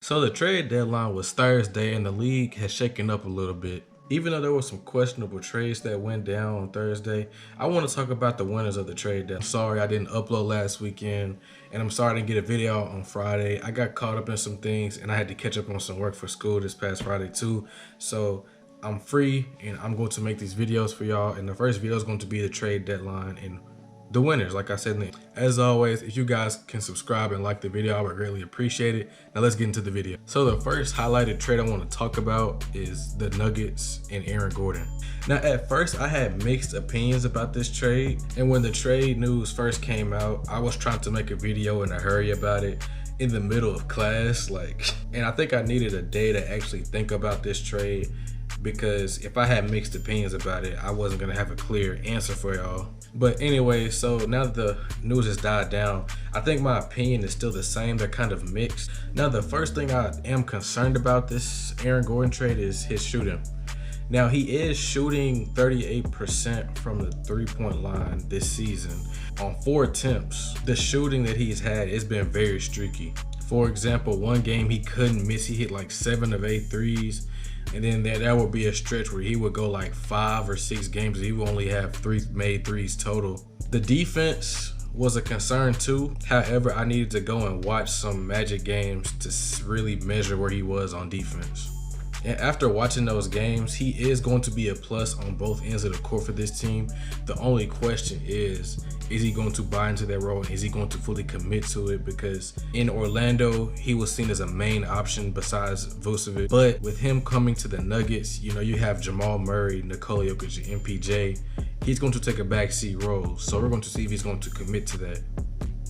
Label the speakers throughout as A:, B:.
A: So the trade deadline was Thursday and the league has shaken up a little bit. Even though there were some questionable trades that went down on Thursday, I want to talk about the winners of the trade deadline. Sorry I didn't upload last weekend, and I'm sorry I didn't get a video on Friday. I got caught up in some things and I had to catch up on some work for school this past Friday too. So I'm free and I'm going to make these videos for y'all, and the first video is going to be the trade deadline and the winners, like I said. As always, if you guys can subscribe and like the video, I would greatly appreciate it. Now let's get into the video. So the first highlighted trade I want to talk about is the Nuggets and Aaron Gordon. Now at first I had mixed opinions about this trade, and when the trade news first came out, I was trying to make a video in a hurry about it in the middle of class, and I think I needed a day to actually think about this trade, because if I had mixed opinions about it, I wasn't gonna have a clear answer for y'all. But anyway, so now that the news has died down, I think my opinion is still the same. They're kind of mixed. Now the first thing I am concerned about this Aaron Gordon trade is his shooting. Now he is shooting 38% from the three-point line this season on 4 attempts. The shooting that he's had has been very streaky. For example, one game he couldn't miss, he hit like 7 of 8 threes. And then there would be a stretch where he would go like 5 or 6 games and he would only have 3 made threes total. The defense was a concern too. However, I needed to go and watch some Magic games to really measure where he was on defense. And after watching those games, he is going to be a plus on both ends of the court for this team. The only question is he going to buy into that role, and is he going to fully commit to it? Because in Orlando, he was seen as a main option besides Vucevic. But with him coming to the Nuggets, you know, you have Jamal Murray, Nikola Jokic, and MPJ. He's going to take a backseat role. So we're going to see if he's going to commit to that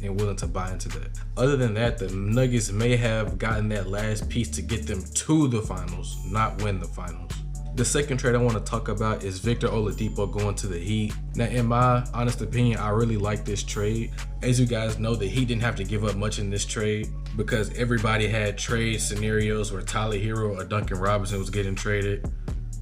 A: and willing to buy into that. Other than that, the Nuggets may have gotten that last piece to get them to the finals, not win the finals. The second trade I want to talk about is Victor Oladipo going to the Heat. Now, in my honest opinion, I really like this trade. As you guys know, the Heat didn't have to give up much in this trade because everybody had trade scenarios where Tyler Hero or Duncan Robinson was getting traded.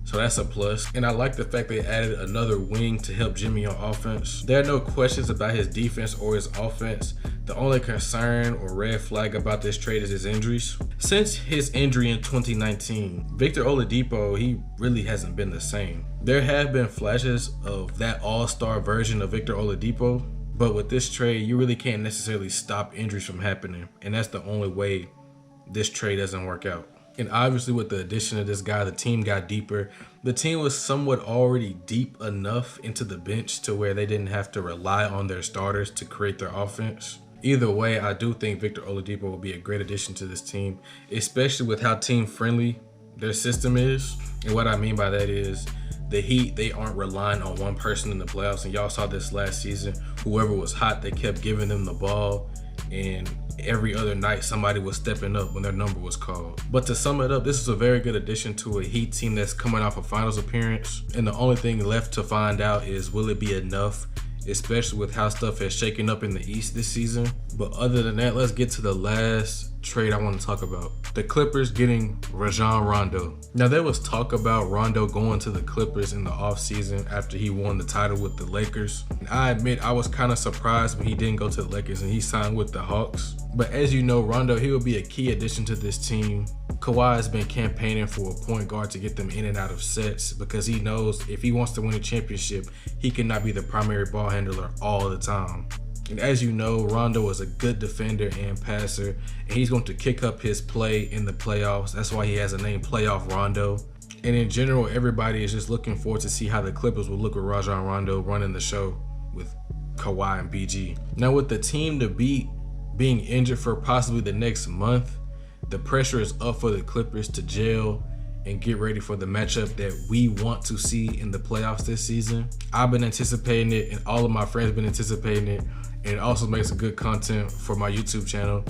A: So that's a plus. And I like the fact they added another wing to help Jimmy on offense. There are no questions about his defense or his offense. The only concern or red flag about this trade is his injuries. Since his injury in 2019, Victor Oladipo, he really hasn't been the same. There have been flashes of that all-star version of Victor Oladipo, but with this trade, you really can't necessarily stop injuries from happening. And that's the only way this trade doesn't work out. And obviously with the addition of this guy, the team got deeper. The team was somewhat already deep enough into the bench to where they didn't have to rely on their starters to create their offense. Either way, I do think Victor Oladipo will be a great addition to this team, especially with how team-friendly their system is. And what I mean by that is the Heat, they aren't relying on one person in the playoffs. And y'all saw this last season. Whoever was hot, they kept giving them the ball. And every other night somebody was stepping up when their number was called. But to sum it up, this is a very good addition to a Heat team that's coming off a finals appearance. And the only thing left to find out is, will it be enough, especially with how stuff has shaken up in the East this season. But other than that, let's get to the last trade I want to talk about. The Clippers getting Rajon Rondo. Now there was talk about Rondo going to the Clippers in the offseason after he won the title with the Lakers. And I admit I was kind of surprised when he didn't go to the Lakers and he signed with the Hawks. But as you know, Rondo, he will be a key addition to this team. Kawhi has been campaigning for a point guard to get them in and out of sets because he knows if he wants to win a championship, he cannot be the primary ball handler all the time. And as you know, Rondo is a good defender and passer, and he's going to kick up his play in the playoffs. That's why he has a name, Playoff Rondo. And in general, everybody is just looking forward to see how the Clippers will look with Rajon Rondo running the show with Kawhi and BG. Now with the team to beat being injured for possibly the next month, the pressure is up for the Clippers to gel and get ready for the matchup that we want to see in the playoffs this season. I've been anticipating it, and all of my friends have been anticipating it, and it also makes good content for my YouTube channel.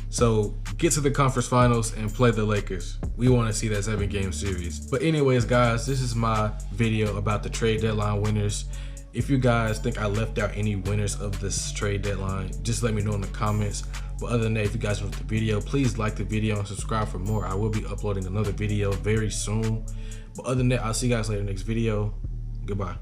A: So get to the conference finals and play the Lakers. We want to see that 7-game series. But anyways, guys, this is my video about the trade deadline winners. If you guys think I left out any winners of this trade deadline, just let me know in the comments. But other than that, if you guys enjoyed the video, please like the video and subscribe for more. I will be uploading another video very soon. But other than that, I'll see you guys later in the next video. Goodbye.